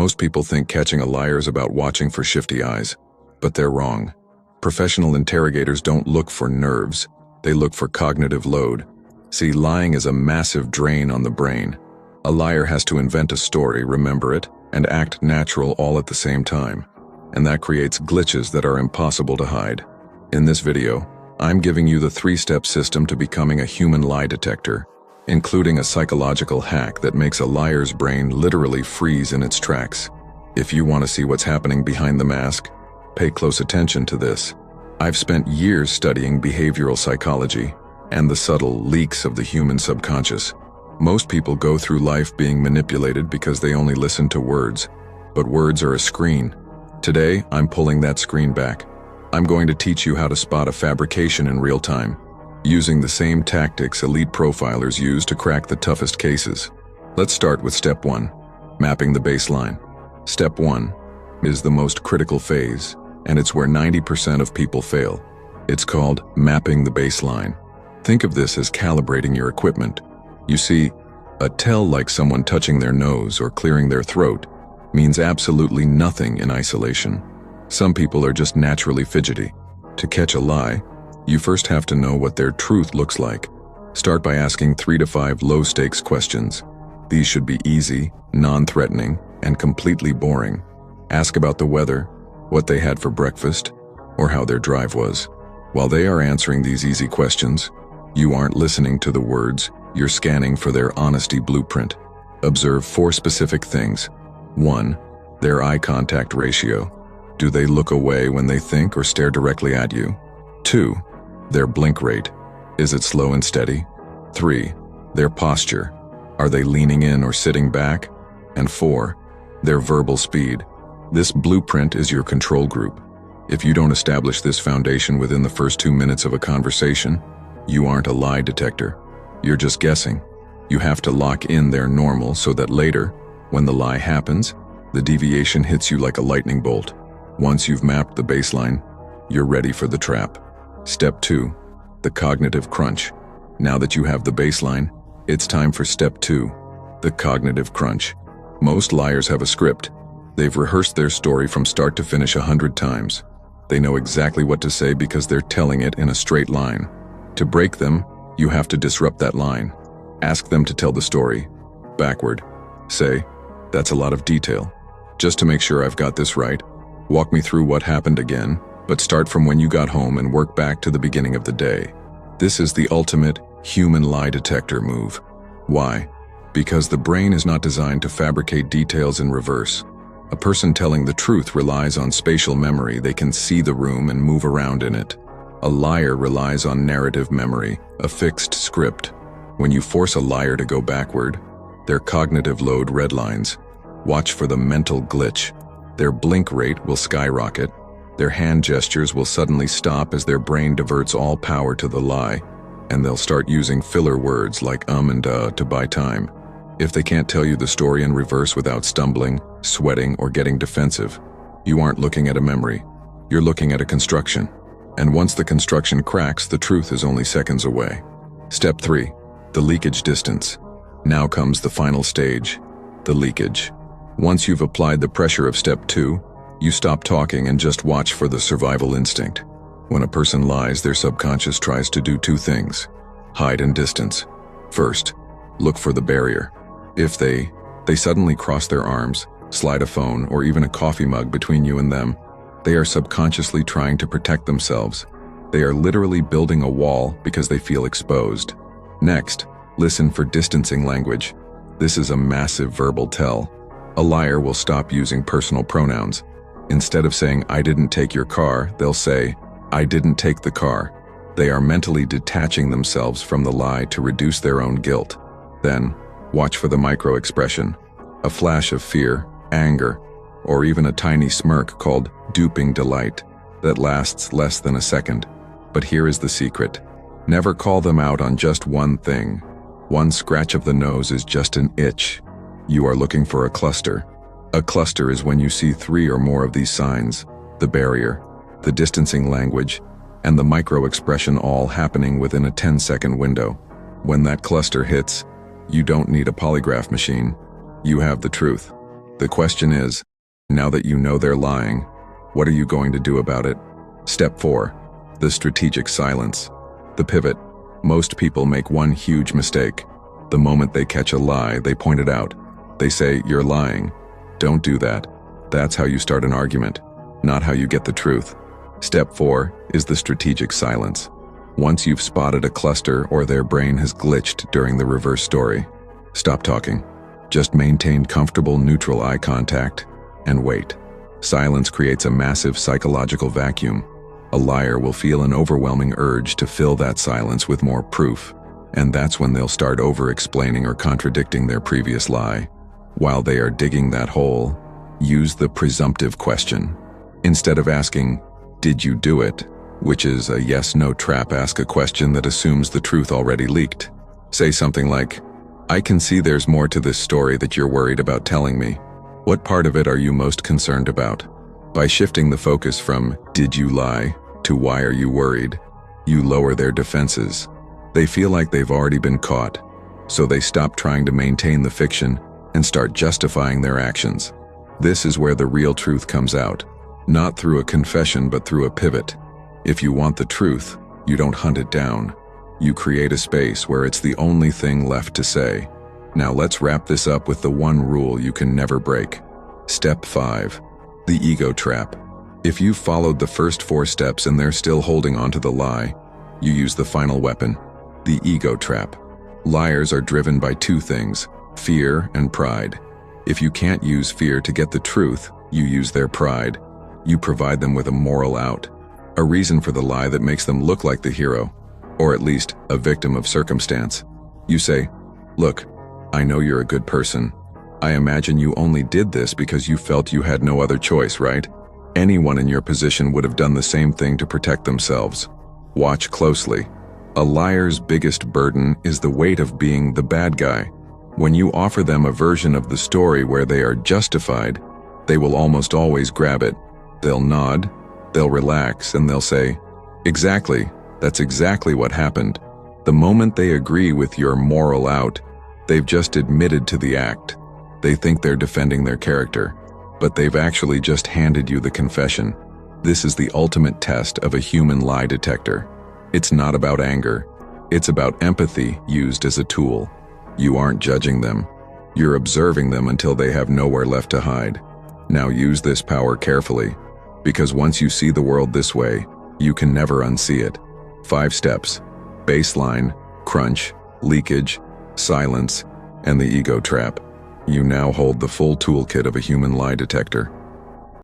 Most people think catching a liar is about watching for shifty eyes, but they're wrong. Professional interrogators don't look for nerves, they look for cognitive load. See, lying is a massive drain on the brain. A liar has to invent a story, remember it, and act natural all at the same time. And that creates glitches that are impossible to hide. In this video, I'm giving you the 3-step system to becoming a human lie detector, including a psychological hack that makes a liar's brain literally freeze in its tracks. If you want to see what's happening behind the mask, pay close attention to this. I've spent years studying behavioral psychology and the subtle leaks of the human subconscious. Most people go through life being manipulated because they only listen to words, but words are a screen. Today, I'm pulling that screen back. I'm going to teach you how to spot a fabrication in real time, using the same tactics elite profilers use to crack the toughest cases. Let's start with step 1, mapping the baseline. Step 1 is the most critical phase, and it's where 90% of people fail. It's called mapping the baseline. Think of this as calibrating your equipment. You see, a tell like someone touching their nose or clearing their throat means absolutely nothing in isolation. Some people are just naturally fidgety. To catch a lie, you first have to know what their truth looks like. Start by asking 3 to 5 low-stakes questions. These should be easy, non-threatening, and completely boring. Ask about the weather, what they had for breakfast, or how their drive was. While they are answering these easy questions, you aren't listening to the words, you're scanning for their honesty blueprint. Observe 4 specific things. 1. Their eye contact ratio. Do they look away when they think or stare directly at you? 2. Their blink rate. Is it slow and steady? 3. Their posture. Are they leaning in or sitting back? And 4. Their verbal speed. This blueprint is your control group. If you don't establish this foundation within the first 2 minutes of a conversation, you aren't a lie detector. You're just guessing. You have to lock in their normal so that later, when the lie happens, the deviation hits you like a lightning bolt. Once you've mapped the baseline, you're ready for the trap. Step 2, the cognitive crunch. Now that you have the baseline, it's time for step 2, the cognitive crunch. Most liars have a script. They've rehearsed their story from start to finish 100 times. They know exactly what to say because they're telling it in a straight line. To break them, you have to disrupt that line. Ask them to tell the story backward. Say, "That's a lot of detail. Just to make sure I've got this right, walk me through what happened again, but start from when you got home and work back to the beginning of the day." This is the ultimate human lie detector move. Why? Because the brain is not designed to fabricate details in reverse. A person telling the truth relies on spatial memory. They can see the room and move around in it. A liar relies on narrative memory, a fixed script. When you force a liar to go backward, their cognitive load redlines. Watch for the mental glitch. Their blink rate will skyrocket. Their hand gestures will suddenly stop as their brain diverts all power to the lie, and they'll start using filler words like and to buy time. If they can't tell you the story in reverse without stumbling, sweating, or getting defensive, you aren't looking at a memory. You're looking at a construction. And once the construction cracks, the truth is only seconds away. Step 3, the leakage distance. Now comes the final stage, the leakage. Once you've applied the pressure of step 2, you stop talking and just watch for the survival instinct. When a person lies, their subconscious tries to do 2 things: hide and distance. First, look for the barrier. If they suddenly cross their arms, slide a phone, or even a coffee mug between you and them, they are subconsciously trying to protect themselves. They are literally building a wall because they feel exposed. Next, listen for distancing language. This is a massive verbal tell. A liar will stop using personal pronouns. Instead of saying, "I didn't take your car," they'll say, "I didn't take the car." They are mentally detaching themselves from the lie to reduce their own guilt. Then, watch for the micro-expression, a flash of fear, anger, or even a tiny smirk called duping delight that lasts less than a second. But here is the secret. Never call them out on just one thing. One scratch of the nose is just an itch. You are looking for a cluster. A cluster is when you see 3 or more of these signs: the barrier, the distancing language, and the micro-expression all happening within a 10-second window. When that cluster hits, you don't need a polygraph machine. You have the truth. The question is, now that you know they're lying, what are you going to do about it? Step 4. The strategic silence. The pivot. Most people make one huge mistake. The moment they catch a lie, they point it out. They say, "You're lying." Don't do that. That's how you start an argument, not how you get the truth. Step 4 is the strategic silence. Once you've spotted a cluster or their brain has glitched during the reverse story, stop talking. Just maintain comfortable, neutral eye contact and wait. Silence creates a massive psychological vacuum. A liar will feel an overwhelming urge to fill that silence with more proof, and that's when they'll start over-explaining or contradicting their previous lie. While they are digging that hole, use the presumptive question. Instead of asking, "Did you do it?" which is a yes-no trap, ask a question that assumes the truth already leaked. Say something like, "I can see there's more to this story that you're worried about telling me. What part of it are you most concerned about?" By shifting the focus from "Did you lie?" to "Why are you worried?" you lower their defenses. They feel like they've already been caught, so they stop trying to maintain the fiction and start justifying their actions. This is where the real truth comes out, not through a confession but through a pivot. If you want the truth, you don't hunt it down. You create a space where it's the only thing left to say. Now let's wrap this up with the one rule you can never break. Step 5. The ego trap. If you've followed the first 4 steps and they're still holding onto the lie, you use the final weapon, the ego trap. Liars are driven by 2 things, fear and pride. If you can't use fear to get the truth, you use their pride. You provide them with a moral out, a reason for the lie that makes them look like the hero, or at least a victim of circumstance. You say, "Look, I know you're a good person. I imagine you only did this because you felt you had no other choice, right? Anyone in your position would have done the same thing to protect themselves." Watch closely. A liar's biggest burden is the weight of being the bad guy. When you offer them a version of the story where they are justified, they will almost always grab it. They'll nod, they'll relax, and they'll say, "Exactly, that's exactly what happened." The moment they agree with your moral out, they've just admitted to the act. They think they're defending their character, but they've actually just handed you the confession. This is the ultimate test of a human lie detector. It's not about anger. It's about empathy used as a tool. You aren't judging them. You're observing them until they have nowhere left to hide. Now use this power carefully, because once you see the world this way, you can never unsee it. 5 steps: baseline, crunch, leakage, silence, and the ego trap. You now hold the full toolkit of a human lie detector.